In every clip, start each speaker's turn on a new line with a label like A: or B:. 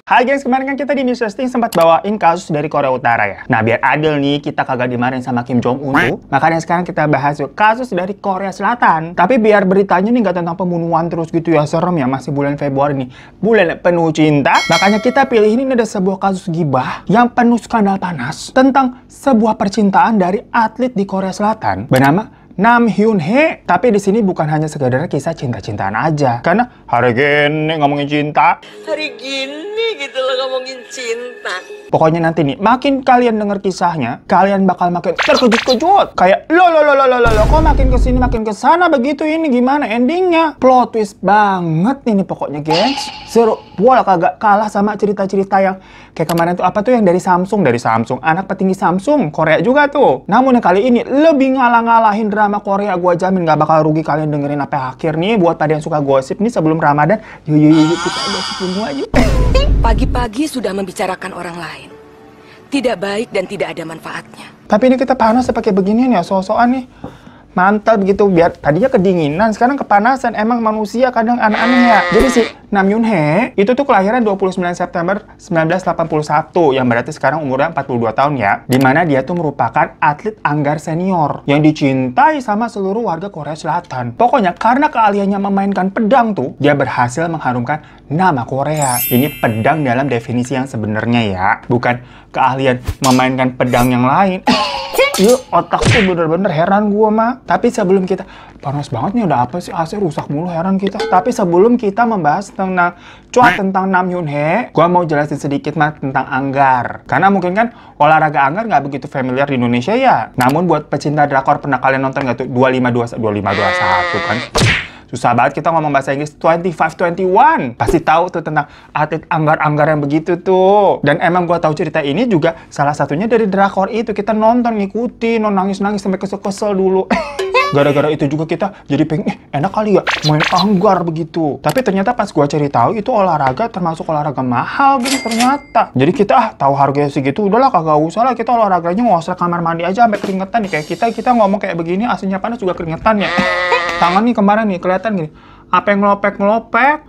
A: Hai guys, kemarin kan kita di News Testing sempat bawain kasus dari Korea Utara ya. Nah, biar adil nih, kita kagak dimarahin sama Kim Jong Un tuh. Makanya sekarang kita bahas yuk kasus dari Korea Selatan. Tapi biar beritanya nih nggak tentang pembunuhan terus gitu ya, serem ya, masih bulan Februari nih. Bulan penuh cinta. Makanya kita pilih ini ada sebuah kasus gibah yang penuh skandal panas tentang sebuah percintaan dari atlet di Korea Selatan bernama Nam Hyun Hae. Tapi di sini bukan hanya sekedar kisah cinta-cintaan aja. Karena hari gini ngomongin cinta.
B: Hari gini gitu loh ngomongin cinta.
A: Pokoknya nanti nih, makin kalian denger kisahnya, kalian bakal makin terkejut-kejut. Kayak, lo, kok makin kesini makin kesana begitu ini gimana endingnya? Plot twist banget ini pokoknya gengs. Seru, bola kagak kalah sama cerita-cerita yang kayak kemarin tuh apa tuh yang dari Samsung, anak petinggi Samsung, Korea juga tuh. Namun yang kali ini lebih ngalah-ngalahin drama Korea, gua jamin gak bakal rugi kalian dengerin sampai akhir nih. Buat pada yang suka gosip nih sebelum Ramadan, yuk kita gosip semua yuk.
B: Pagi-pagi sudah membicarakan orang lain. Tidak baik dan tidak ada manfaatnya.
A: Tapi ini kita panas pakai beginian ya, so-soan nih. Mantap begitu, biar tadinya kedinginan, sekarang kepanasan. Emang manusia kadang aneh-aneh ya. Jadi si Nam Hyun Hae itu tuh kelahiran 29 September 1981, yang berarti sekarang umurnya 42 tahun ya. Dimana dia tuh merupakan atlet anggar senior yang dicintai sama seluruh warga Korea Selatan. Pokoknya karena keahliannya memainkan pedang tuh, dia berhasil mengharumkan nama Korea. Ini pedang dalam definisi yang sebenarnya ya, bukan keahlian memainkan pedang yang lain. Yuk, otak tuh bener-bener heran gua mah. Tapi sebelum kita, panas banget nih, udah apa sih AC rusak mulu, heran kita. Tapi sebelum kita membahas tentang Nam Hyun Hae, gua mau jelasin sedikit mah tentang anggar. Karena mungkin kan olahraga anggar nggak begitu familiar di Indonesia ya. Namun buat pecinta drakor, pernah kalian nonton nggak tuh 2521 kan? Susah banget kita ngomong bahasa Inggris 2521. Pasti tahu tuh tentang atlet anggar-anggar yang begitu tuh. Dan emang gua tahu cerita ini juga salah satunya dari drakor itu. Kita nonton, ngikutin, nangis-nangis sampai kesel-kesel dulu. Gara-gara itu juga kita jadi pengen, enak kali ya main anggar begitu. Tapi ternyata pas gua cari tahu itu olahraga termasuk olahraga mahal gitu ternyata. Jadi kita tahu harganya segitu, udahlah kagak usah lah, kita olahraganya ngosrek kamar mandi aja sampai keringetan nih. Kayak kita ngomong kayak begini, aslinya panas juga keringetan ya. Tangan nih kemarin nih kelihatan gini. Apa yang ngelopek,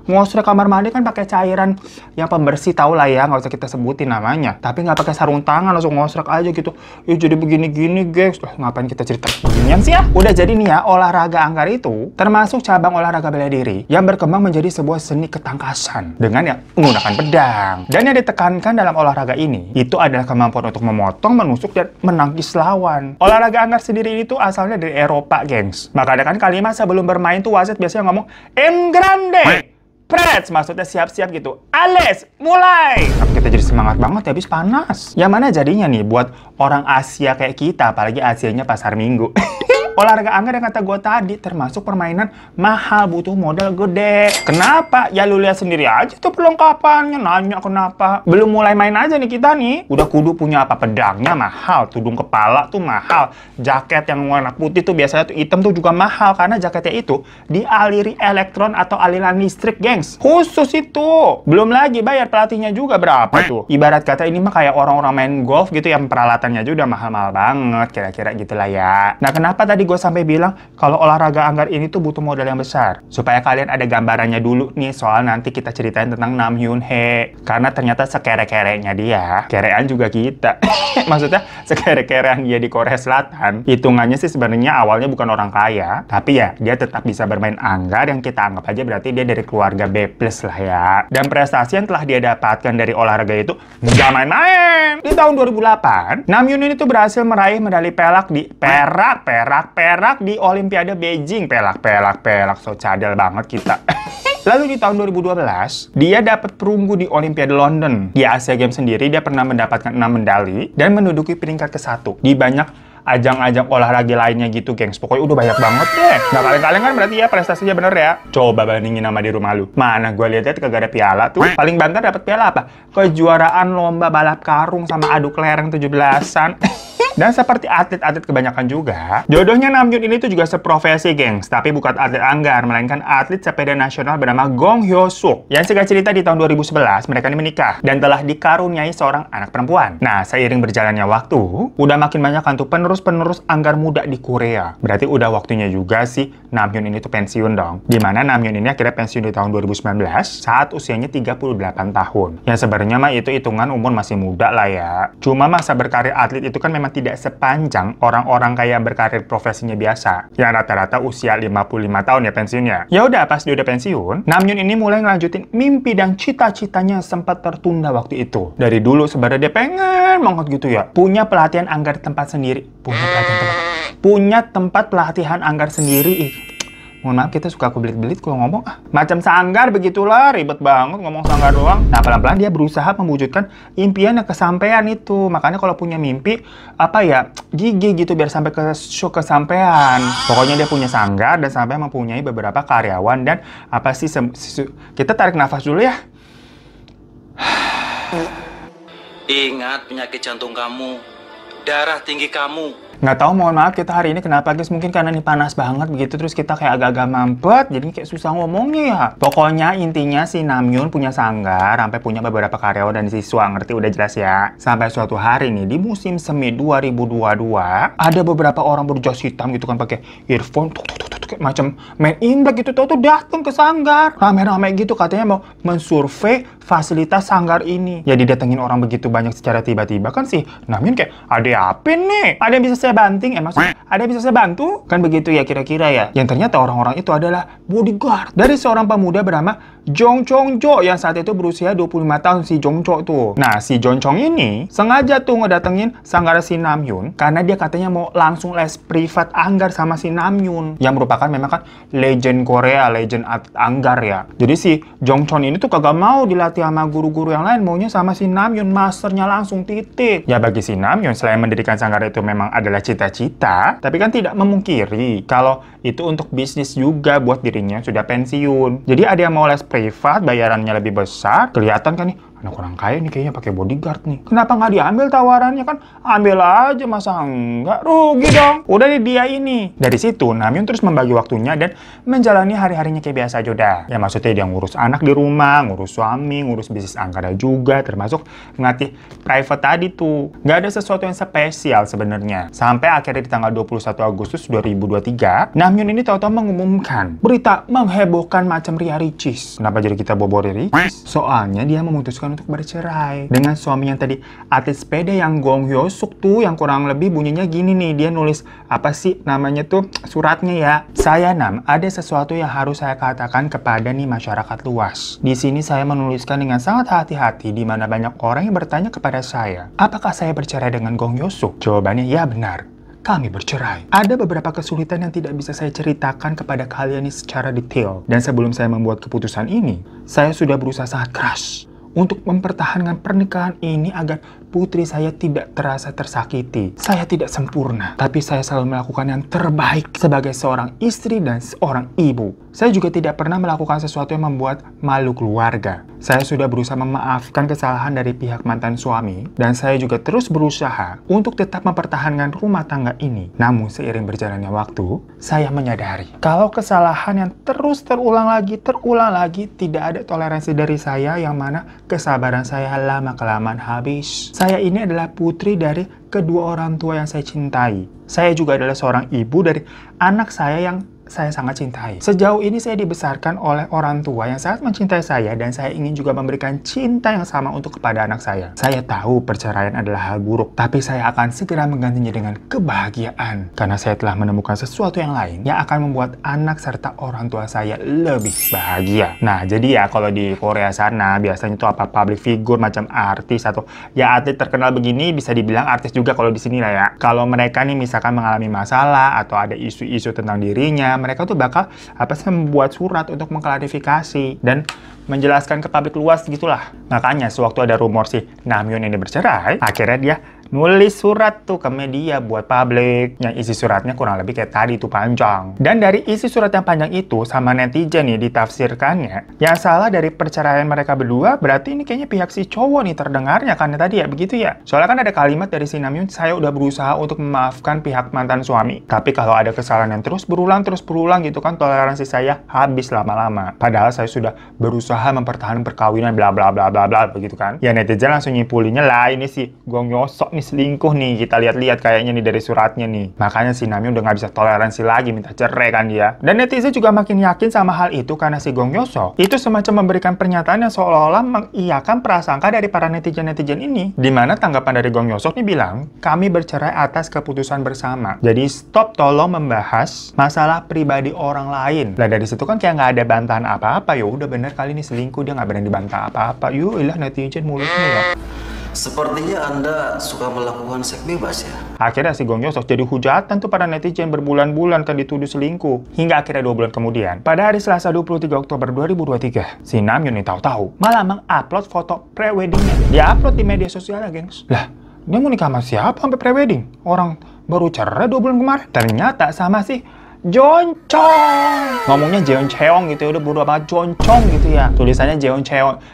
A: ngosrek kamar mandi kan pakai cairan yang pembersih, tau lah ya, nggak usah kita sebutin namanya. Tapi nggak pakai sarung tangan, langsung ngosrek aja gitu. Ya jadi begini-gini guys. Ngapain kita cerita beginian sih ya? Udah jadi nih ya, olahraga anggar itu termasuk cabang olahraga bela diri yang berkembang menjadi sebuah seni ketangkasan dengan yang menggunakan pedang. Dan yang ditekankan dalam olahraga ini itu adalah kemampuan untuk memotong, menusuk, dan menangkis lawan. Olahraga anggar sendiri itu asalnya dari Eropa, gengs. Makanya kan kalimat sebelum bermain tuh wasit biasanya ngomong En grande, prets, maksudnya siap-siap gitu. Ales, mulai. Tapi kita jadi semangat banget ya, habis panas. Yang mana jadinya nih buat orang Asia kayak kita, apalagi Asianya pasar minggu. Olahraga anggar yang kata gue tadi termasuk permainan mahal, butuh modal gede. Kenapa? Ya lu lihat sendiri aja tuh perlengkapannya. Nanya kenapa? Belum mulai main aja nih kita nih. Udah kudu punya apa? Pedangnya mahal, tudung kepala tuh mahal, jaket yang warna putih tuh biasanya tuh hitam tuh juga mahal. Karena jaketnya itu dialiri elektron atau aliran listrik, gengs. Khusus itu. Belum lagi bayar pelatihnya juga berapa tuh. Ibarat kata ini mah kayak orang-orang main golf gitu yang peralatannya aja udah mahal-mahal banget. Kira-kira gitulah ya. Nah kenapa tadi gue sampai bilang kalau olahraga anggar ini tuh butuh modal yang besar? Supaya kalian ada gambarannya dulu nih, soal nanti kita ceritain tentang Nam Hyun Hae. Karena ternyata sekere-kerenya dia, kerean juga kita. Maksudnya sekere-kerean dia di Korea Selatan, hitungannya sih sebenarnya awalnya bukan orang kaya, tapi ya dia tetap bisa bermain anggar yang kita anggap aja berarti dia dari keluarga B+ lah ya. Dan prestasi yang telah dia dapatkan dari olahraga itu nggak main-main. Di tahun 2008, Nam Hyun ini tuh berhasil meraih medali perak di perak di Olimpiade Beijing. Pelak, so cadel banget kita. Lalu di tahun 2012, dia dapat perunggu di Olimpiade London. Di Asia Games sendiri, dia pernah mendapatkan 6 medali dan menduduki peringkat ke-1 di banyak ajang-ajang olahraga lainnya gitu, gengs. Pokoknya udah banyak banget deh. Nah, kalian kan berarti ya prestasinya bener ya. Coba bandingin sama di rumah lu. Mana gue lihat kagak ada piala tuh. Paling banter dapat piala apa? Kejuaraan lomba balap karung sama adu kelereng 17-an. Dan seperti atlet-atlet kebanyakan juga, jodohnya Namjoon ini tuh juga seprofesi, gengs. Tapi bukan atlet anggar, melainkan atlet sepeda nasional bernama Gong Hyo-suk. Yang singkat cerita di tahun 2011, mereka ini menikah dan telah dikaruniai seorang anak perempuan. Nah, seiring berjalannya waktu, udah makin banyak kan tuh penerus-penerus anggar muda di Korea. Berarti udah waktunya juga sih Namjoon ini tuh pensiun dong. Dimana Namjoon ini akhirnya pensiun di tahun 2019 saat usianya 38 tahun. Yang sebenarnya mah itu hitungan umur masih muda lah ya. Cuma masa berkarir atlet itu kan memang tidak sepanjang orang-orang kayak berkarir profesinya biasa. Yang rata-rata usia 55 tahun ya pensiunnya. Ya udah, pas dia udah pensiun, Namjoon ini mulai ngelanjutin mimpi dan cita-citanya sempat tertunda waktu itu. Dari dulu sebenarnya dia pengen banget gitu ya, punya pelatihan anggar tempat sendiri. Punya tempat pelatihan anggar sendiri. Mohon maaf, kita suka kebelit-belit kalau ngomong. Macam sanggar begitulah, ribet banget ngomong sanggar doang. Nah, pelan-pelan dia berusaha mewujudkan impian yang kesampaian itu. Makanya kalau punya mimpi, gigi gitu biar sampai ke kesampaian. Pokoknya dia punya sanggar dan sampai mempunyai beberapa karyawan dan kita tarik nafas dulu ya.
C: Ingat penyakit jantung kamu, darah tinggi kamu.
A: Nggak tahu, mohon maaf, kita hari ini kenapa guys, mungkin karena ini panas banget begitu, terus kita kayak agak-agak mampet, jadi kayak susah ngomongnya ya. Pokoknya intinya si Namjoon punya sanggar, sampai punya beberapa karyawan dan siswa, ngerti udah jelas ya. Sampai suatu hari nih, di musim semi 2022, ada beberapa orang berjas hitam gitu kan, pakai earphone, kayak macam main Imlek gitu, tuh datang ke sanggar. Rame-rame gitu, katanya mau mensurvei fasilitas sanggar ini. Ya didatengin orang begitu banyak secara tiba-tiba kan sih Namjoon kayak, ada apa nih? Ada yang bisa saya banting? Maksudnya ada yang bisa saya bantu? Kan begitu ya kira-kira ya. Yang ternyata orang-orang itu adalah bodyguard dari seorang pemuda bernama Jong Chong-jo yang saat itu berusia 25 tahun si Jong Cho tuh. Nah, si Jong Chong ini sengaja tuh ngedatengin sanggar si Namjoon karena dia katanya mau langsung les privat anggar sama si Namjoon yang merupakan memang kan legend Korea, legend anggar ya. Jadi si Jong Chong ini tuh kagak mau dilatih sama guru-guru yang lain, maunya sama si Namjoon, masternya langsung titik. Ya bagi si Namjoon, selain mendirikan sanggar itu memang adalah cita-cita, tapi kan tidak memungkiri kalau itu untuk bisnis juga buat dirinya sudah pensiun. Jadi ada yang mau les privat, bayarannya lebih besar, kelihatan kan nih, anak orang kaya nih kayaknya pakai bodyguard nih. Kenapa nggak diambil tawarannya kan? Ambil aja, masa enggak? Rugi dong. Udah di dia ini. Dari situ, Namjoon terus membagi waktunya dan menjalani hari-harinya kayak biasa aja udah. Ya maksudnya dia ngurus anak di rumah, ngurus suami, ngurus bisnis angkara juga, termasuk ngelatih private tadi tuh. Nggak ada sesuatu yang spesial sebenarnya. Sampai akhirnya di tanggal 21 Agustus 2023, Namjoon ini tahu-tahu mengumumkan berita menghebohkan macam Ria Ricis. Kenapa jadi kita bobor Ria Ricis? Soalnya dia memutuskan untuk bercerai dengan suami yang tadi atlet sepeda yang Gong Hyo-suk tuh, yang kurang lebih bunyinya gini nih. Dia nulis apa sih namanya tuh suratnya ya. Saya Nam, ada sesuatu yang harus saya katakan kepada nih masyarakat luas. Di sini saya menuliskan dengan sangat hati-hati di mana banyak orang yang bertanya kepada saya, apakah saya bercerai dengan Gong Hyo-suk? Jawabannya ya benar. Kami bercerai. Ada beberapa kesulitan yang tidak bisa saya ceritakan kepada kalian secara detail. Dan sebelum saya membuat keputusan ini, saya sudah berusaha sangat keras untuk mempertahankan pernikahan ini agar putri saya tidak terasa tersakiti. Saya tidak sempurna, tapi saya selalu melakukan yang terbaik sebagai seorang istri dan seorang ibu. Saya juga tidak pernah melakukan sesuatu yang membuat malu keluarga. Saya sudah berusaha memaafkan kesalahan dari pihak mantan suami, dan saya juga terus berusaha untuk tetap mempertahankan rumah tangga ini. Namun seiring berjalannya waktu, saya menyadari kalau kesalahan yang terus terulang lagi, tidak ada toleransi dari saya, yang mana kesabaran saya lama-kelamaan habis. Saya ini adalah putri dari kedua orang tua yang saya cintai. Saya juga adalah seorang ibu dari anak saya yang saya sangat cintai. Sejauh ini saya dibesarkan oleh orang tua yang sangat mencintai saya, dan saya ingin juga memberikan cinta yang sama untuk kepada anak saya. Saya tahu perceraian adalah hal buruk, tapi saya akan segera menggantinya dengan kebahagiaan. Karena saya telah menemukan sesuatu yang lain yang akan membuat anak serta orang tua saya lebih bahagia. Nah, jadi ya kalau di Korea sana biasanya tuh apa public figure macam artis atau ya atlet terkenal begini, bisa dibilang artis juga kalau di sini lah ya. Kalau mereka nih misalkan mengalami masalah atau ada isu-isu tentang dirinya, mereka tuh bakal membuat surat untuk mengklarifikasi dan menjelaskan ke publik luas gitulah. Makanya sewaktu ada rumor si Namjoon ini bercerai, akhirnya dia nulis surat tuh ke media buat publik. Yang isi suratnya kurang lebih kayak tadi tuh panjang. Dan dari isi surat yang panjang itu sama netizen nih ditafsirkannya, yang salah dari perceraian mereka berdua berarti ini kayaknya pihak si cowok nih terdengarnya karena tadi ya begitu ya. Soalnya kan ada kalimat dari si Namjoon, saya udah berusaha untuk memaafkan pihak mantan suami. Tapi kalau ada kesalahan yang terus berulang gitu kan, toleransi saya habis lama-lama. Padahal saya sudah berusaha mempertahankan perkawinan bla bla bla bla bla begitu kan. Ya netizen langsung nyipulinnya lah ini si Gong Yoo-seok nih selingkuh nih. Kita lihat-lihat kayaknya nih dari suratnya nih. Makanya si Namjoon udah nggak bisa toleransi lagi, minta cerai kan dia. Dan netizen juga makin yakin sama hal itu karena si Gong Yoo-seok itu semacam memberikan pernyataan yang seolah-olah mengiyakan prasangka dari para netizen-netizen ini. Dimana tanggapan dari Gong Yoo-seok nih bilang, kami bercerai atas keputusan bersama. Jadi stop tolong membahas masalah pribadi orang lain. Lah dari situ kan kayak nggak ada bantahan apa-apa. Ya udah bener kali ini selingkuh, dia nggak berani dibantah apa-apa. Yuk ilah netizen mulutnya ya.
C: Sepertinya Anda suka melakukan seks bebas ya?
A: Akhirnya si Gong Yoo-seok jadi hujatan tuh para netizen berbulan-bulan kan dituduh selingkuh. Hingga akhirnya 2 bulan kemudian, pada hari Selasa 23 Oktober 2023, si Namjoon nih tahu-tahu malah mengupload foto pre-weddingnya. Dia upload di media sosialnya, gengs. Lah, dia mau nikah sama siapa sampai pre-wedding? Orang baru cerai 2 bulan kemarin. Ternyata sama si Jeoncheong. Ngomongnya Jeoncheong gitu ya, udah bodo banget Jeoncheong gitu ya. Tulisannya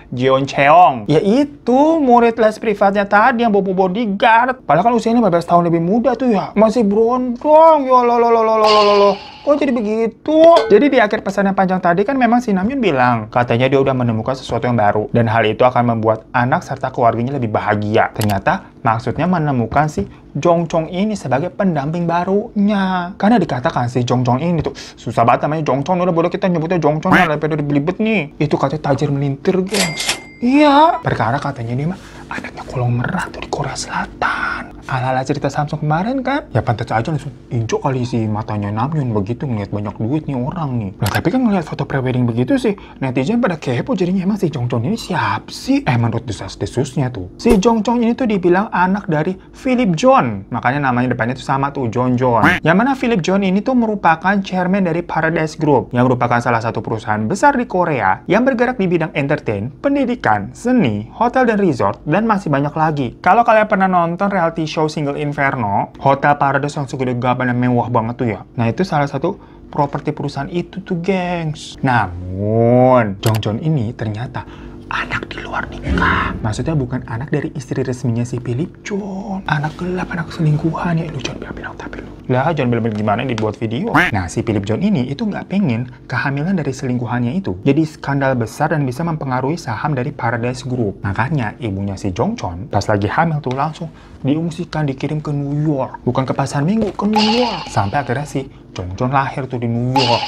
A: Jeoncheong. Ya itu murid les privatnya tadi yang bobo bodyguard. Padahal kan usianya 15 tahun lebih muda tuh ya. Masih berondong. Ya lo. Kok jadi begitu? Jadi di akhir pesan yang panjang tadi kan memang si Namjoon bilang katanya dia udah menemukan sesuatu yang baru dan hal itu akan membuat anak serta keluarganya lebih bahagia. Ternyata maksudnya menemukan si Jeoncheong ini sebagai pendamping barunya. Karena dikatakan si Jeoncheong ini tuh susah banget namanya Jeoncheong, udah boleh kita nyebutnya Jeoncheong ya, daripada belibet nih. Itu katanya tajir melintir, gengs. Iya, perkara katanya dia mah anaknya kolong merah tuh di Korea Selatan. Ala-ala cerita Samsung kemarin kan? Ya pantas aja langsung injok kali si matanya Namjoon begitu ngeliat banyak duit nih orang nih. Nah tapi kan ngeliat foto pre-wedding begitu sih, netizen pada kepo jadinya emang si Jeoncheong ini siapa sih? Menurut desas-desusnya tuh, si Jeoncheong ini tuh dibilang anak dari Philip John. Makanya namanya depannya tuh sama tuh, John. Yang mana Philip John ini tuh merupakan chairman dari Paradise Group, yang merupakan salah satu perusahaan besar di Korea yang bergerak di bidang entertain, pendidikan, seni, hotel dan resort, dan masih banyak lagi. Kalau kalian pernah nonton reality show Single Inferno, Hotel Paradise yang segede gaban dan mewah banget tuh ya. Nah itu salah satu properti perusahaan itu tuh, gengs. Namun, Jeoncheong ini ternyata anak di luar nikah. Maksudnya bukan anak dari istri resminya si Philip John. Anak gelap, anak selingkuhan ya. Lu jangan bilang tapi lu. Lah, jangan bilang gimana dibuat video. Nah, si Philip John ini itu nggak pengen kehamilan dari selingkuhannya itu jadi skandal besar dan bisa mempengaruhi saham dari Paradise Group. Makanya ibunya si Jeoncheong pas lagi hamil tuh langsung diungsikan, dikirim ke New York. Bukan ke Pasar Minggu, ke New York. Sampai akhirnya si Jeoncheong lahir tuh di New York.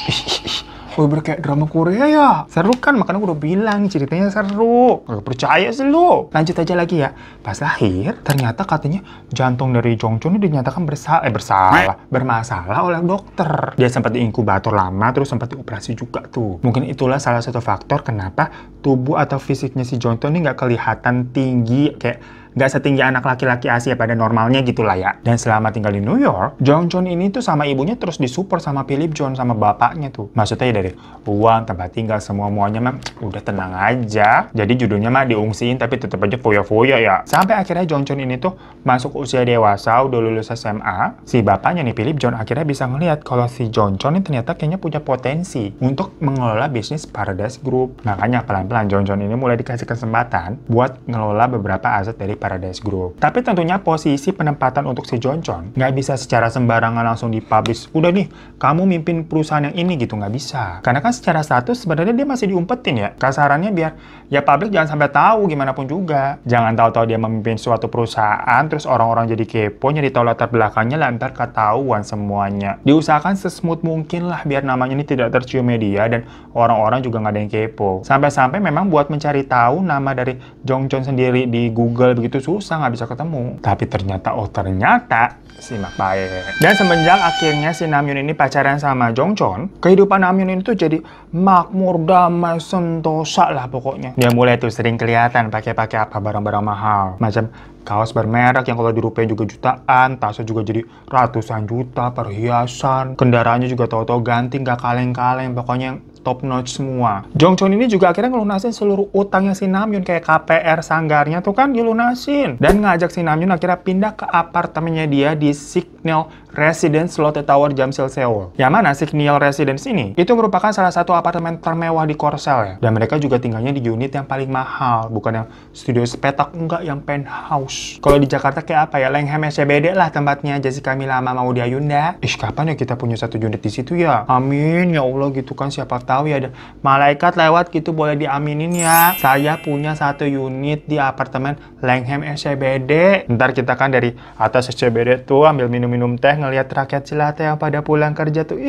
A: Oh, kayak drama Korea ya. Seru kan? Makanya gue udah bilang ceritanya seru. Gak percaya sih lu. Lanjut aja lagi ya. Pas lahir, ternyata katanya jantung dari Jeoncheong ini dinyatakan bermasalah oleh dokter. Dia sempat diinkubator lama, terus sempat dioperasi juga tuh. Mungkin itulah salah satu faktor kenapa tubuh atau fisiknya si Jeoncheong ini nggak kelihatan tinggi, kayak nggak setinggi anak laki-laki Asia pada normalnya gitulah ya. Dan selama tinggal di New York, Jeoncheong ini tuh sama ibunya terus disupport sama Philip John sama bapaknya tuh. Maksudnya ya dari uang, tempat tinggal, semuanya mah udah tenang aja. Jadi judulnya mah diungsiin tapi tetap aja foya-foya ya. Sampai akhirnya Jeoncheong ini tuh masuk usia dewasa, udah lulus SMA. Si bapaknya nih Philip John akhirnya bisa ngeliat kalau si Jeoncheong ini ternyata kayaknya punya potensi untuk mengelola bisnis Paradise Group. Makanya pelan-pelan Jeoncheong ini mulai dikasih kesempatan buat ngelola beberapa aset dari Paradise Group. Tapi tentunya posisi penempatan untuk si Jeoncheong nggak bisa secara sembarangan langsung dipublish. Udah nih, kamu mimpin perusahaan yang ini gitu, nggak bisa. Karena kan secara status sebenarnya dia masih diumpetin ya. Kasarannya biar ya publik jangan sampai tahu gimana pun juga. Jangan tahu-tahu dia memimpin suatu perusahaan, terus orang-orang jadi kepo, nyari tahu latar belakangnya, lantar ketahuan semuanya. Diusahakan sesmooth mungkin lah biar namanya ini tidak tercium media dan orang-orang juga nggak ada yang kepo. Sampai-sampai memang buat mencari tahu nama dari Jeoncheong sendiri di Google begitu susah, nggak bisa ketemu. Tapi ternyata simak baik. Dan semenjak akhirnya si Namjoon ini pacaran sama Jeoncheong, kehidupan Namjoon ini tuh jadi makmur, damai, sentosa lah pokoknya. Dia mulai tuh sering kelihatan pakai apa barang-barang mahal, macam kaos bermerek yang kalau dirupiah juga jutaan, tasnya juga jadi ratusan juta, perhiasan, kendaraannya juga tahu-tahu ganti, nggak kaleng-kaleng, pokoknya top notch semua. Jong Chon ini juga akhirnya ngelunasin seluruh utangnya si Namjoon, kayak KPR sanggarnya tuh kan dilunasin. Dan ngajak si Namjoon akhirnya pindah ke apartemennya dia di Signal Residence Lotte Tower, Jamsil, Seoul. Yang mana Signal Residence ini itu merupakan salah satu apartemen termewah di Korsel ya. Dan mereka juga tinggalnya di unit yang paling mahal, bukan yang studio sepetak, enggak, yang penthouse. Kalau di Jakarta kayak apa ya, Langham SCBD lah tempatnya Jessica Mila sama Maudy Ayunda. Kapan ya kita punya satu unit di situ ya? Amin ya Allah gitu kan, siapa tahu ya ada malaikat lewat gitu, boleh diaminin ya. Saya punya satu unit di apartemen Langham SCBD. Ntar kita kan dari atas SCBD tuh ambil minum-minum teh, ngelihat rakyat jelata yang pada pulang kerja tuh.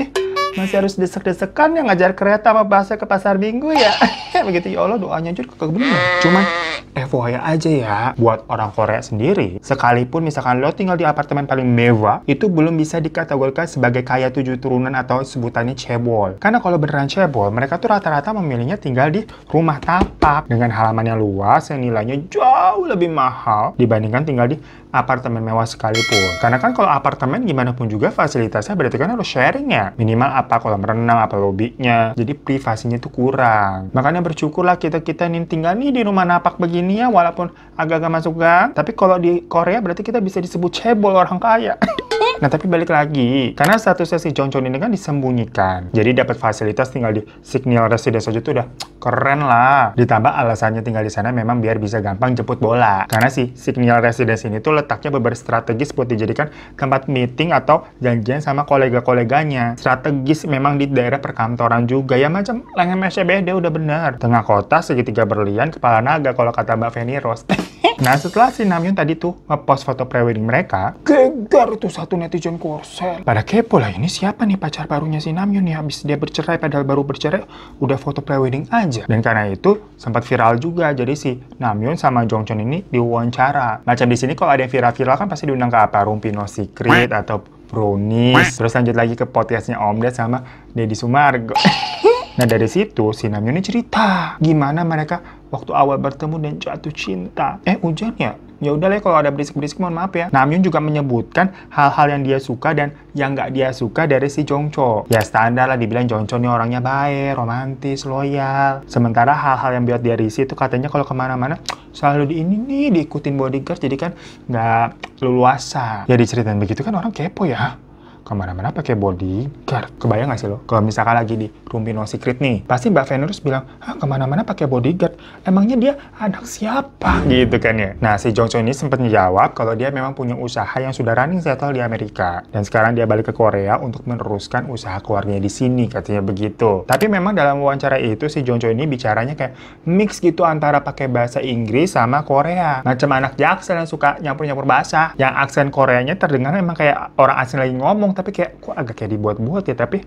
A: Masih harus desek-desekan yang ngajar kereta sama bahasa ke pasar minggu ya. Begitu ya Allah, doanya juga kebenar. Cuman FYI aja ya, buat orang Korea sendiri, sekalipun misalkan lo tinggal di apartemen paling mewah, itu belum bisa dikategorikan sebagai kaya 7 turunan atau sebutannya cebol. Karena kalau beneran cebol, mereka tuh rata-rata memilihnya tinggal di rumah tapak dengan halaman yang luas yang nilainya jauh lebih mahal dibandingkan tinggal di apartemen mewah sekalipun. Karena kan kalau apartemen gimana pun juga fasilitasnya berarti kan harus sharing ya. Minimal apa kolam renang, apa lobbynya. Jadi privasinya tuh kurang. Makanya bersyukurlah kita nih tinggal nih di rumah napak begini ya, walaupun agak-agak masuk gang. Tapi kalau di Korea berarti kita bisa disebut cebol, orang kaya. Nah tapi balik lagi, karena statusnya si Jong Chon ini kan disembunyikan. Jadi dapat fasilitas tinggal di Signal Residence aja tuh udah keren lah. Ditambah alasannya tinggal di sana memang biar bisa gampang jemput bola. Karena si Signal Residence ini tuh letaknya beberapa strategis buat dijadikan tempat meeting atau janjian sama kolega-koleganya. Strategis memang di daerah perkantoran juga ya, macam Langham SCBD udah benar. Tengah kota, segitiga berlian, kepala naga kalau kata Mbak Feni Rose. Nah setelah si Namjoon tadi tuh ngepost foto prewedding mereka, gegar itu satu netizen Korsel. Pada kepo lah, ini siapa nih pacar barunya si Namjoon ya, habis dia bercerai, padahal baru bercerai udah foto prewedding aja. Dan karena itu sempat viral juga, jadi si Namjoon sama Jong Chon ini diwawancara. Macam di sini kalau ada yang viral-viral kan pasti diundang ke apa, Rumpi No Secret atau Brownies. Terus lanjut lagi ke podcastnya Om Ded sama Deddy Sumargo. Nah dari situ si Namjoon ini cerita gimana mereka waktu awal bertemu dan jatuh cinta. Hujan ya? Ya udah lah, kalau ada berisik-berisik mohon maaf ya. Namjoon juga menyebutkan hal-hal yang dia suka dan yang nggak dia suka dari si Jong Chon. Ya standar lah, dibilang Jong Chon ini orangnya baik, romantis, loyal. Sementara hal-hal yang buat dia risih itu katanya kalau kemana-mana selalu diikutin bodyguard, jadi kan nggak leluasa. Ya diceritain begitu kan orang kepo ya. Kemana-mana pakai bodyguard. Kebayang gak sih lo? Kalau misalkan lagi di Rumpi No Secret nih, pasti Mbak Venus bilang, kemana-mana pakai bodyguard. Emangnya dia anak siapa? Gitu kan ya. Nah, si Jong Chon ini sempat menjawab kalau dia memang punya usaha yang sudah running settle di Amerika. Dan sekarang dia balik ke Korea untuk meneruskan usaha keluarganya di sini, katanya begitu. Tapi memang dalam wawancara itu, si Jong Chon ini bicaranya kayak mix gitu antara pakai bahasa Inggris sama Korea. Macam anak Jaksel yang suka nyampur-nyampur bahasa. Yang aksen Koreanya terdengar memang kayak orang asing lagi ngomong, tapi kayak kok agak kayak dibuat-buat ya. Tapi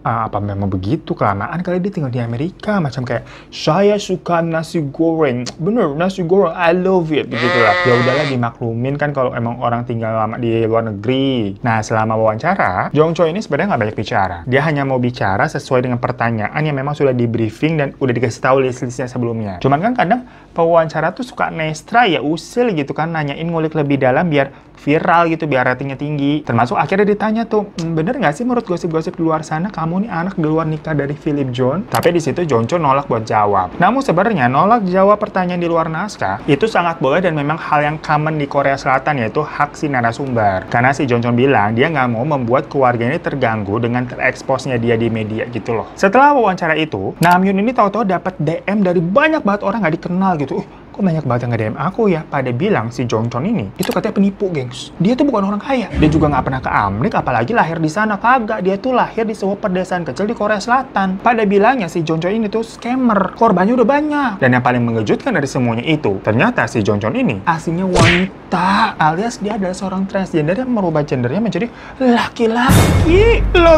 A: apa memang begitu, kelamaan kali dia tinggal di Amerika, macam kayak saya suka nasi goreng, bener nasi goreng, I love it, begitulah. Ya udahlah dimaklumin kan kalau emang orang tinggal lama di luar negeri. Nah selama wawancara, Jong Chon ini sebenarnya nggak banyak bicara. Dia hanya mau bicara sesuai dengan pertanyaan yang memang sudah di briefing dan udah dikasih tahu list-listnya sebelumnya. Cuman kan kadang pewawancara tuh suka nestra ya, usil gitu kan, nanyain ngulik lebih dalam biar viral gitu, biar ratingnya tinggi. Termasuk akhirnya ditanya tuh, bener nggak sih menurut gosip-gosip di luar sana kamu nih anak di luar nikah dari Philip John? Tapi di situ Jong Chon nolak buat jawab. Namun sebenarnya nolak jawab pertanyaan di luar naskah itu sangat boleh dan memang hal yang common di Korea Selatan, yaitu hak si narasumber. Karena si Jong Chon bilang dia nggak mau membuat keluarganya terganggu dengan tereksposnya dia di media gitu loh. Setelah wawancara itu, Namjoon ini tahu-tahu dapat DM dari banyak banget orang nggak dikenal gitu. Kok banyak banget yang nge-DM aku ya? Pada bilang si Jong Chon ini itu katanya penipu, gengs. Dia tuh bukan orang kaya. Dia juga nggak pernah ke Amerika, apalagi lahir di sana. Kagak, dia tuh lahir di sebuah pedesaan kecil di Korea Selatan. Pada bilangnya si Jong Chon ini tuh scammer. Korbannya udah banyak. Dan yang paling mengejutkan dari semuanya itu, ternyata si Jong Chon ini aslinya wanita, alias dia adalah seorang transgender yang merubah gendernya menjadi laki-laki. Loh,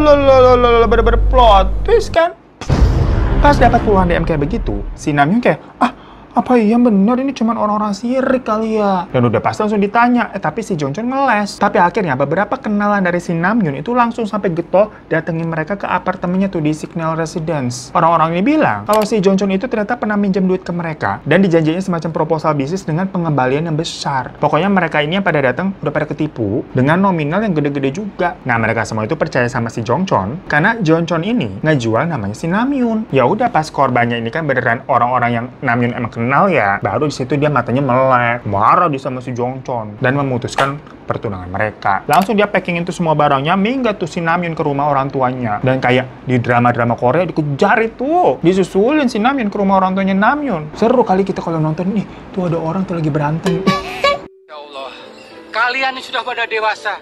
A: bener-bener plot twist kan? Pas dapat puluhan DM kayak begitu, si Namjoon kayak, Apa iya bener ini cuman orang-orang sirik kali ya? Dan udah pasti langsung ditanya, tapi si Jongchon ngeles. Tapi akhirnya beberapa kenalan dari si Namjoon itu langsung sampai getol datengin mereka ke apartemennya tuh di Signal Residence. Orang-orang ini bilang kalau si Jongchon itu ternyata pernah minjem duit ke mereka dan dijanjinya semacam proposal bisnis dengan pengembalian yang besar. Pokoknya mereka ini yang pada datang udah pada ketipu dengan nominal yang gede-gede juga. Nah, mereka semua itu percaya sama si Jongchon karena Jongchon ini ngejual namanya si Namjoon. Ya udah pas korbannya ini kan beneran orang-orang yang Namjoon emang kenal ya, baru di situ dia matanya melek, marah dia sama si Jongchon dan memutuskan pertunangan mereka. Langsung dia packingin tuh semua barangnya, minggat tuh si Namjoon ke rumah orang tuanya. Dan kayak di drama-drama Korea dikejar itu, disusulin si Namjoon ke rumah orang tuanya Namjoon. Seru kali kita kalau nonton nih, tuh ada orang tuh lagi berantem.
D: Ya Allah, kalian sudah pada dewasa.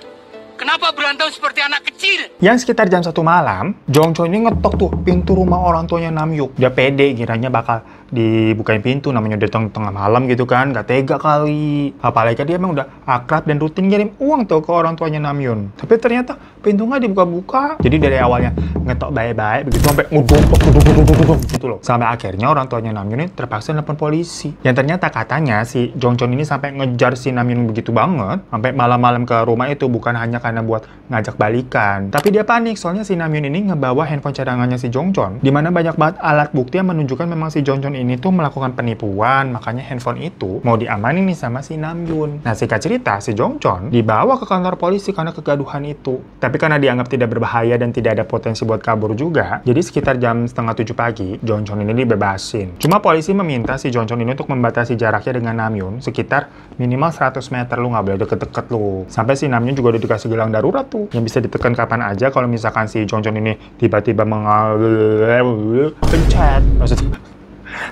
D: Kenapa berantem seperti anak kecil?
A: Yang sekitar jam 1 malam, Jongchon ini ngetok tuh pintu rumah orang tuanya Namjoon. Dia pede, kiranya bakal dibukain pintu, namanya udah tengah malam gitu kan, gak tega kali. Apalagi dia emang udah akrab dan rutin ngirim uang tuh ke orang tuanya Namjoon. Tapi ternyata pintu nggak dibuka-buka. Jadi dari awalnya ngetok baik-baik, begitu sampai nguduk gitu loh. Sampai akhirnya orang tuanya Namjoon ini terpaksa nelpon polisi. Yang ternyata katanya si Jongchon ini sampai ngejar si Namjoon begitu banget, sampai malam-malam ke rumah itu bukan hanya karena buat ngajak balikan. Tapi dia panik, soalnya si Namjoon ini ngebawa handphone cadangannya si Jongchon, di mana banyak banget alat bukti yang menunjukkan memang si Jongchon ini tuh melakukan penipuan, makanya handphone itu mau diamanin nih sama si Namjoon. Nah, singkat cerita, si Jongchon dibawa ke kantor polisi karena kegaduhan itu. Tapi karena dianggap tidak berbahaya dan tidak ada potensi buat kabur juga, jadi sekitar jam 6:30 pagi, Jongchon ini dibebasin. Cuma polisi meminta si Jongchon ini untuk membatasi jaraknya dengan Namjoon sekitar minimal 100 meter, lu nggak boleh deket-deket lu. Sampai si Namjoon juga udah dikasih gelang darurat tuh, yang bisa ditekan kapan aja kalau misalkan si Jongchon ini tiba-tiba pencet. Maksudnya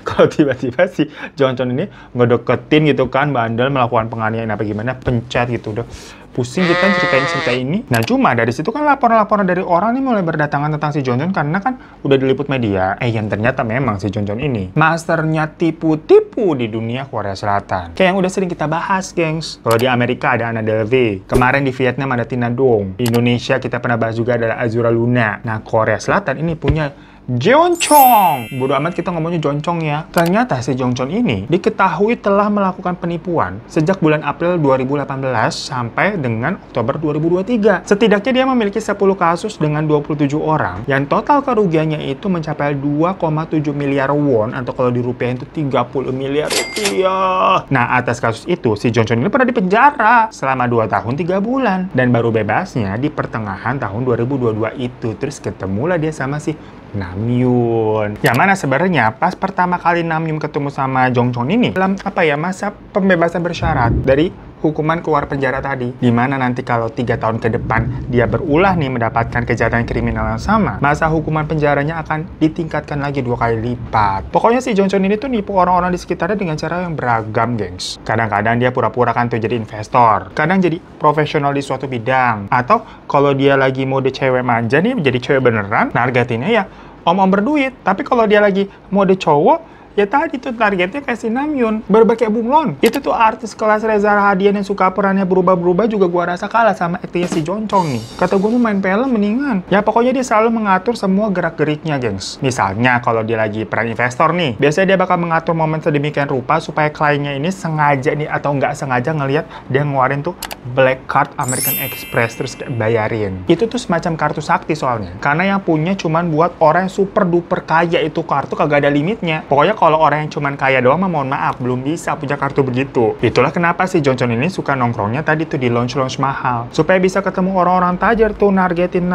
A: kalau tiba-tiba si Jongchon ini ngedeketin gitu kan, bandel melakukan penganiayaan apa gimana, pencet gitu. Udah pusing kita ceritain cerita ini. Nah, cuma dari situ kan laporan-laporan dari orang nih mulai berdatangan tentang si Jongchon karena kan udah diliput media. Yang ternyata memang si Jongchon ini masternya tipu-tipu di dunia Korea Selatan. Kayak yang udah sering kita bahas, gengs. Kalau di Amerika ada Anna Delvey. Kemarin di Vietnam ada Tina Dong. Di Indonesia kita pernah bahas juga ada Azura Luna. Nah, Korea Selatan ini punya Jongchon. Bodo amat kita ngomongnya Jongchon ya. Ternyata si Jongchon ini diketahui telah melakukan penipuan sejak bulan April 2018 sampai dengan Oktober 2023. Setidaknya dia memiliki 10 kasus dengan 27 orang yang total kerugiannya itu mencapai 2,7 miliar won atau kalau dirupiahin itu 30 miliar rupiah. Nah, atas kasus itu si Jongchon ini pernah dipenjara selama 2 tahun 3 bulan dan baru bebasnya di pertengahan tahun 2022 itu. Terus ketemulah dia sama si Namjoon. Yang mana sebenarnya pas pertama kali Namjoon ketemu sama Jongchon ini dalam masa pembebasan bersyarat dari hukuman keluar penjara tadi, dimana nanti kalau 3 tahun ke depan dia berulah nih mendapatkan kejahatan kriminal yang sama, masa hukuman penjaranya akan ditingkatkan lagi 2 kali lipat. Pokoknya si Jongchon ini tuh nipu orang-orang di sekitarnya dengan cara yang beragam, gengs. Kadang-kadang dia pura-pura kan tuh jadi investor, kadang jadi profesional di suatu bidang, atau kalau dia lagi mode cewek manja nih, jadi cewek beneran, nargetinnya ya om-om berduit. Tapi kalau dia lagi mode cowok, ya tadi tuh targetnya kayak si Namjoon, berbagai bunglon. Itu tuh artis kelas Reza Rahadian yang suka perannya berubah-berubah juga gua rasa kalah sama aktingnya si Jongchon nih. Kata gua mau main film mendingan. Ya pokoknya dia selalu mengatur semua gerak-geriknya, gengs. Misalnya kalau dia lagi peran investor nih, biasanya dia bakal mengatur momen sedemikian rupa supaya kliennya ini sengaja nih atau nggak sengaja ngelihat dia ngeluarin tuh black card American Express terus kayak bayarin. Itu tuh semacam kartu sakti soalnya. Karena yang punya cuman buat orang yang super duper kaya, itu kartu kagak ada limitnya. Pokoknya kalau orang yang cuman kaya doang mah mohon maaf belum bisa punya kartu begitu. Itulah kenapa si Jongchon ini suka nongkrongnya tadi tuh di lounge-lounge mahal. Supaya bisa ketemu orang-orang tajir tuh, nargetin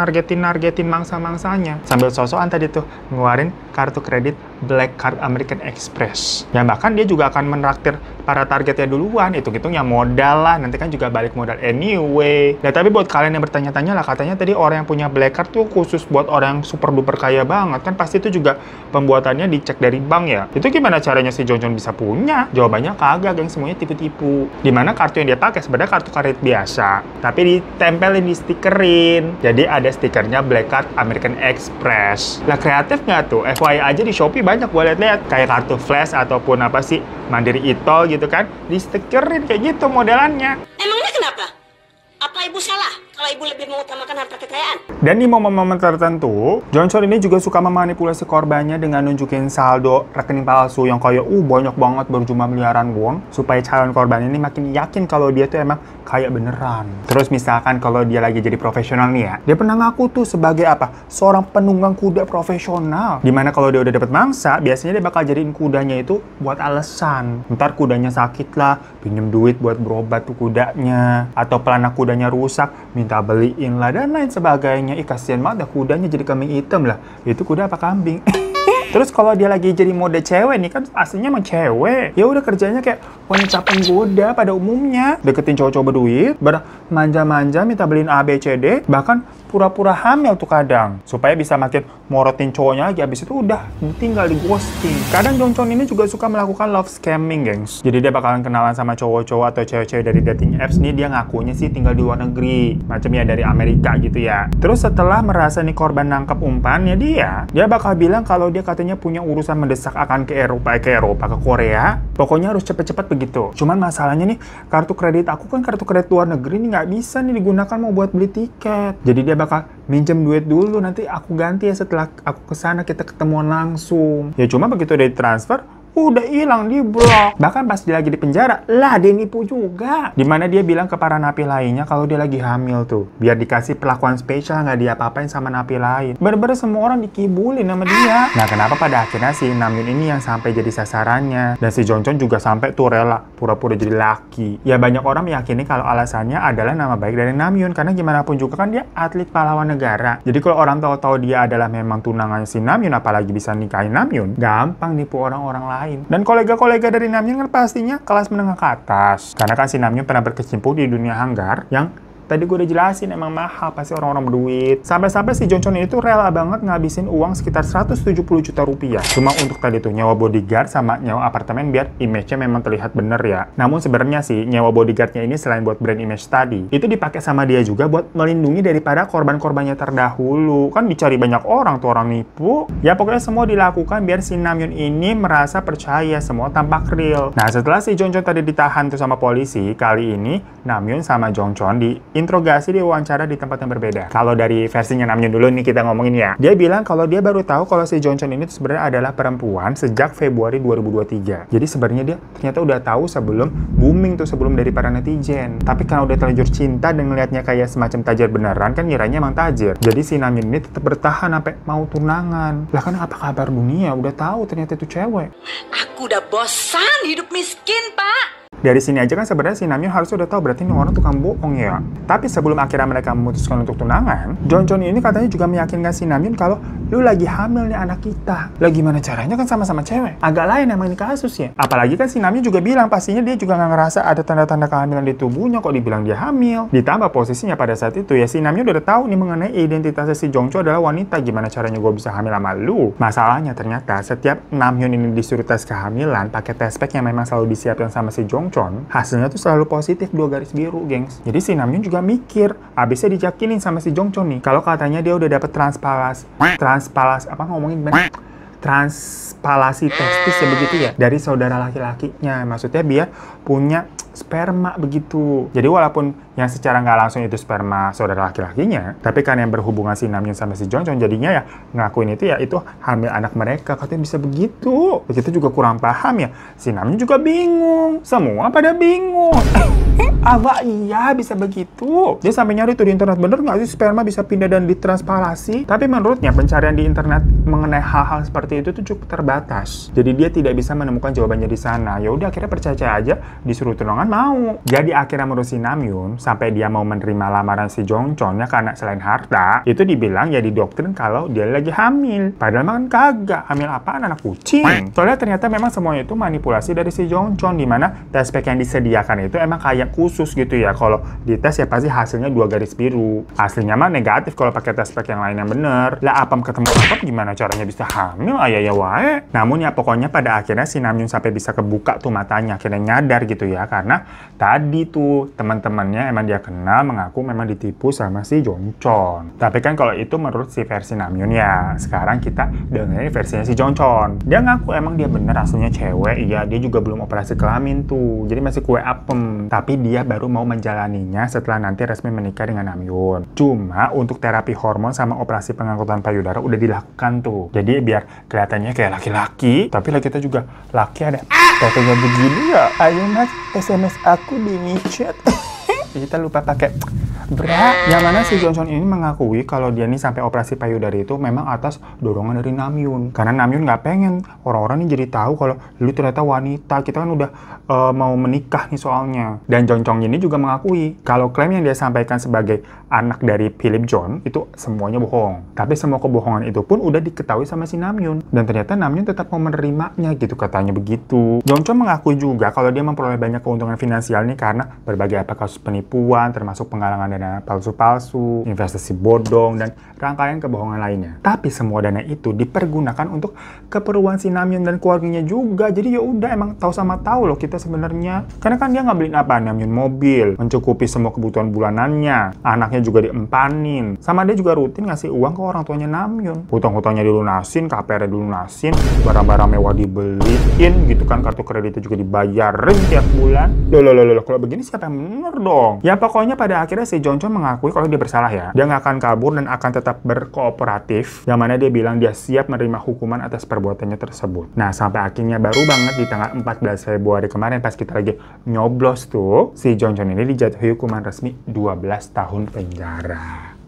A: mangsa-mangsanya. Sambil sosokan tadi tuh ngeluarin kartu kredit Black Card American Express. Yang bahkan dia juga akan menraktir para targetnya duluan. Hitung-hitung ya modal lah, nanti kan juga balik modal anyway. Nah tapi buat kalian yang bertanya-tanya lah, katanya tadi orang yang punya Black Card tuh khusus buat orang yang super duper kaya banget. Kan pasti itu juga pembuatannya dicek dari bank ya. Itu gimana caranya si Jongchon bisa punya? Jawabannya kagak, geng, semuanya tipu-tipu. Dimana kartu yang dia pakai sebenarnya kartu kredit biasa, tapi ditempelin, di stikerin. Jadi ada stikernya Black Card American Express. Lah kreatif nggak tuh? FYI aja di Shopee banyak gue lihat-lihat kayak kartu flash ataupun apa sih Mandiri Itol gitu kan, di stikerin kayak gitu modelannya.
E: Emangnya kenapa? Apa ibu salah kalau ibu lebih mengutamakan harta kekayaan.
A: Dan di momen-momen tertentu, Johnson ini juga suka memanipulasi korbannya dengan nunjukin saldo rekening palsu yang kayak banyak banget berjumlah miliaran uang supaya calon korban ini makin yakin kalau dia tuh emang kayak beneran. Terus misalkan kalau dia lagi jadi profesional nih ya, dia pernah ngaku tuh sebagai apa? Seorang penunggang kuda profesional. Dimana kalau dia udah dapet mangsa, biasanya dia bakal jadiin kudanya itu buat alasan. Ntar kudanya sakit lah, pinjem duit buat berobat tuh kudanya. Atau pelana kudanya rusak, minta beliin lah dan lain sebagainya. Ih kasihan banget dah kudanya jadi kambing hitam lah. Itu kuda apa kambing? Terus kalau dia lagi jadi mode cewek nih kan aslinya emang cewek. Ya udah kerjanya kayak wanita penggoda pada umumnya. Deketin cowok-cowok berduit, bermanja-manja minta beliin A, B, C, D, bahkan pura-pura hamil tuh kadang. Supaya bisa makin morotin cowoknya lagi, habis itu udah tinggal di ghosting. Kadang Johnson ini juga suka melakukan love scamming, gengs. Jadi dia bakalan kenalan sama cowok-cowok atau cewek-cewek dari dating apps nih, dia ngakunya sih tinggal di luar negeri. Macamnya dari Amerika gitu ya. Terus setelah merasa nih korban nangkep umpannya dia bakal bilang kalau dia katanya punya urusan mendesak akan ke Eropa, ke Korea. Pokoknya harus cepet-cepet begitu. Cuman masalahnya nih, kartu kredit aku kan kartu kredit luar negeri nih nggak bisa nih digunakan mau buat beli tiket. Jadi dia bakal minjem duit dulu, nanti aku ganti ya setelah aku kesana kita ketemuan langsung. Ya cuma begitu udah ditransfer, udah hilang, di blok. Bahkan pas dia lagi di penjara, lah dia nipu juga. Dimana dia bilang ke para napi lainnya kalau dia lagi hamil tuh, biar dikasih perlakuan spesial, nggak diapa-apain sama napi lain. Bener-bener semua orang dikibulin sama dia. Nah kenapa pada akhirnya si Namjoon ini yang sampai jadi sasarannya, dan si Johnson juga sampai tuh rela pura-pura jadi laki. Ya banyak orang meyakini kalau alasannya adalah nama baik dari Namjoon, karena gimana pun juga kan dia atlet pahlawan negara. Jadi kalau orang tahu-tahu dia adalah memang tunangan si Namjoon, apalagi bisa nikahin Namjoon, gampang nipu orang-orang lain. Dan kolega-kolega dari Namjoon kan pastinya kelas menengah ke atas. Karena kan si Namjoon pernah berkecimpung di dunia hanggar yang tadi gue udah jelasin emang mahal, pasti orang-orang berduit. Sampai-sampai si Johnson itu rela banget ngabisin uang sekitar 170 juta rupiah. Cuma untuk tadi tuh nyewa bodyguard sama nyewa apartemen biar image-nya memang terlihat bener ya. Namun sebenarnya sih nyewa bodyguardnya ini selain buat brand image tadi, itu dipakai sama dia juga buat melindungi daripada korban-korbannya terdahulu. Kan dicari banyak orang tuh orang nipu. Ya pokoknya semua dilakukan biar si Namjoon ini merasa percaya semua tampak real. Nah setelah si Johnson tadi ditahan tuh sama polisi, kali ini Namjoon sama Johnson interogasi, diwawancara di tempat yang berbeda. Kalau dari versinya Namjoon dulu nih kita ngomongin ya. Dia bilang kalau dia baru tahu kalau si Johnson ini sebenarnya adalah perempuan sejak Februari 2023. Jadi sebenarnya dia ternyata udah tahu sebelum booming tuh, sebelum dari para netizen. Tapi karena udah terlanjur cinta dan ngelihatnya kayak semacam tajir beneran, kan ngiranya emang tajir. Jadi si Namjoon ini tetap bertahan sampai mau tunangan. Lah kan apa kabar dunia? Udah tahu ternyata itu cewek.
E: Aku udah bosan hidup miskin, Pak.
A: Dari sini aja kan sebenarnya si Namjoon harusnya udah tahu berarti ini orang tukang bohong ya. Tapi sebelum akhirnya mereka memutuskan untuk tunangan, Johnson ini katanya juga meyakinkan si Namjoon kalau lu lagi hamil nih anak kita. Lah gimana caranya kan sama-sama cewek? Agak lain emang ini kasusnya. Apalagi kan si Namjoon juga bilang pastinya dia juga nggak ngerasa ada tanda-tanda kehamilan di tubuhnya kok dibilang dia hamil. Ditambah posisinya pada saat itu ya si Namjoon udah tahu nih mengenai identitasnya si Jongcho adalah wanita. Gimana caranya gue bisa hamil sama lu? Masalahnya ternyata setiap Namjoon ini disuruh tes kehamilan pakai tes pack yang memang selalu disiapkan sama si Jongcho, hasilnya tuh selalu positif 2 garis biru, gengs. Jadi si Namjoon juga mikir, abisnya dijakinin sama si Jongcho nih, kalau katanya dia udah dapet transpalasi testis ya begitu ya, dari saudara laki-lakinya. Maksudnya biar punya sperma begitu. Jadi walaupun yang secara nggak langsung itu sperma saudara laki-lakinya, tapi kan yang berhubungan si Namjoon sama si Johnson jadinya ya ngakuin itu ya itu hamil anak mereka. Katanya bisa begitu. Begitu juga kurang paham ya. Si Namjoon juga bingung. Semua pada bingung. Apa iya bisa begitu? Dia sampai nyari tuh di internet, bener nggak sih sperma bisa pindah dan ditransplantasi? Tapi menurutnya pencarian di internet mengenai hal-hal seperti itu tuh cukup terbatas. Jadi dia tidak bisa menemukan jawabannya di sana. Ya udah akhirnya percaya aja, disuruh tunangan mau. Jadi akhirnya menurut si Namjoon sampai dia mau menerima lamaran si Jongchon ya karena selain harta itu dibilang ya didoktrin kalau dia lagi hamil. Padahal kan kagak. Hamil apaan, anak kucing? Soalnya ternyata memang semuanya itu manipulasi dari si Jongchon, di mana tes pack yang disediakan itu emang kayak khusus gitu ya. Kalau dites ya pasti hasilnya 2 garis biru. Aslinya mah negatif kalau pakai tes pack yang lain yang bener. Lah apam ketemu apam gimana caranya bisa hamil? Ayah wae. Namun ya pokoknya pada akhirnya si Namjoon sampai bisa kebuka tuh matanya, akhirnya nyadar gitu ya, karena tadi tuh teman-temannya emang dia kenal mengaku memang ditipu sama si Jongchon. Tapi kan kalau itu menurut si versi Namjoon ya. Sekarang kita dengerin versinya si Jongchon. Dia ngaku emang dia bener aslinya cewek. Iya, dia juga belum operasi kelamin tuh. Jadi masih kue apem. Tapi dia dia baru mau menjalaninya setelah nanti resmi menikah dengan Namjoon. Cuma untuk terapi hormon sama operasi pengangkutan payudara udah dilakukan tuh. Jadi biar kelihatannya kayak laki-laki, tapi lah kita juga laki ada. Katanya begini ya, ayo mas SMS aku di WeChat. Kita lupa pakai bra. Yang mana si Johnson ini mengakui kalau dia nih sampai operasi payudara itu memang atas dorongan dari Namjoon. Karena Namjoon nggak pengen orang-orang ini jadi tahu kalau lu ternyata wanita. Kita kan udah mau menikah nih soalnya. Dan Johnson ini juga mengakui kalau klaim yang dia sampaikan sebagai anak dari Philip John itu semuanya bohong. Tapi semua kebohongan itu pun udah diketahui sama si Namjoon. Dan ternyata Namjoon tetap mau menerimanya gitu, katanya begitu. Johnson mengakui juga kalau dia memperoleh banyak keuntungan finansial nih karena berbagai kasus penipuan, termasuk penggalangan dana palsu-palsu, investasi bodong, dan rangkaian kebohongan lainnya. Tapi semua dana itu dipergunakan untuk keperluan si Namjoon dan keluarganya juga. Jadi ya udah, emang tahu sama tahu loh kita sebenarnya. Karena kan dia nggak beliin apa Namjoon mobil, mencukupi semua kebutuhan bulanannya, anaknya juga diempanin. Sama dia juga rutin ngasih uang ke orang tuanya Namjoon. Hutang-hutangnya dilunasin, KPR-nya dilunasin, barang-barang mewah dibeliin gitu kan, kartu kreditnya juga dibayarin tiap bulan. Loh, kalau begini siapa yang bener dong? Ya pokoknya pada akhirnya si Johnson mengakui kalau dia bersalah ya. Dia nggak akan kabur dan akan tetap berkooperatif, yang mana dia bilang dia siap menerima hukuman atas perbuatannya tersebut. Nah, sampai akhirnya baru banget di tanggal 14 Februari kemarin pas kita lagi nyoblos tuh, si Johnson ini dijatuhi hukuman resmi 12 tahun penjara.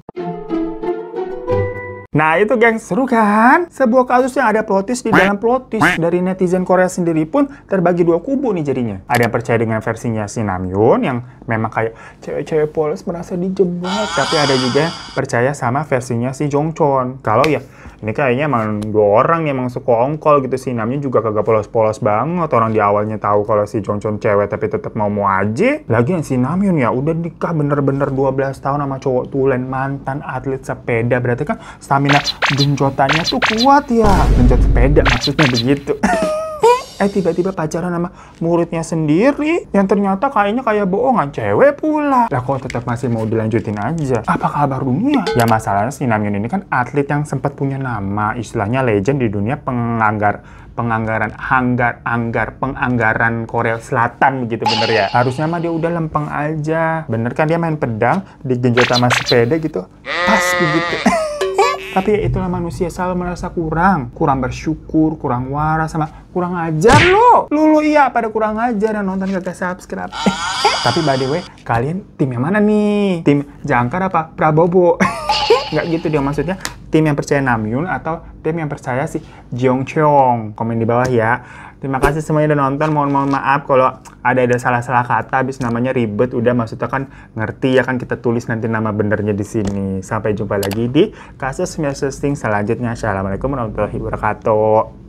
A: Nah itu geng, seru kan? Sebuah kasus yang ada plot twist di dalam plot twist. Dari netizen Korea sendiri pun terbagi dua kubu nih jadinya. Ada yang percaya dengan versinya si Namjoon yang memang kayak cewek-cewek polos merasa dijebak. Tapi ada juga yang percaya sama versinya si Jongchon. Kalau ya ini kayaknya emang dua orang yang emang sekongkol gitu. Si Namjoon juga kagak polos-polos banget. Orang di awalnya tahu kalau si Jongchon cewek tapi tetap mau aja. Lagian si Namjoon ya udah nikah bener-bener 12 tahun sama cowok tulen, mantan atlet sepeda. Berarti kan stamina genjotannya tuh kuat ya. Genjot sepeda maksudnya begitu. Tiba-tiba pacaran sama muridnya sendiri yang ternyata kayaknya kayak bohongan cewek pula. Lah kok tetap masih mau dilanjutin aja? Apa kabar dunia? Ya masalahnya si Namjoon ini kan atlet yang sempat punya nama, istilahnya legend di dunia penganggaran Korea Selatan begitu, bener ya? Harusnya mah dia udah lempeng aja. Bener kan dia main pedang digenjot sama sepeda gitu. Pas begitu. Tapi ya itulah manusia, selalu merasa kurang bersyukur, kurang waras, sama kurang ajar lo. Lu iya pada kurang ajar dan nonton kagak subscribe. Tapi by the way, kalian tim yang mana nih? Tim Jangkar apa Prabowo? Nggak gitu dia maksudnya. Tim yang percaya Namjoon atau tim yang percaya si Jongchon? Komen di bawah ya. Terima kasih semuanya udah nonton. Mohon maaf kalau ada salah-salah kata, habis namanya ribet. Udah maksudnya kan ngerti ya kan, kita tulis nanti nama benernya di sini. Sampai jumpa lagi di kasus selanjutnya. Assalamualaikum warahmatullahi wabarakatuh.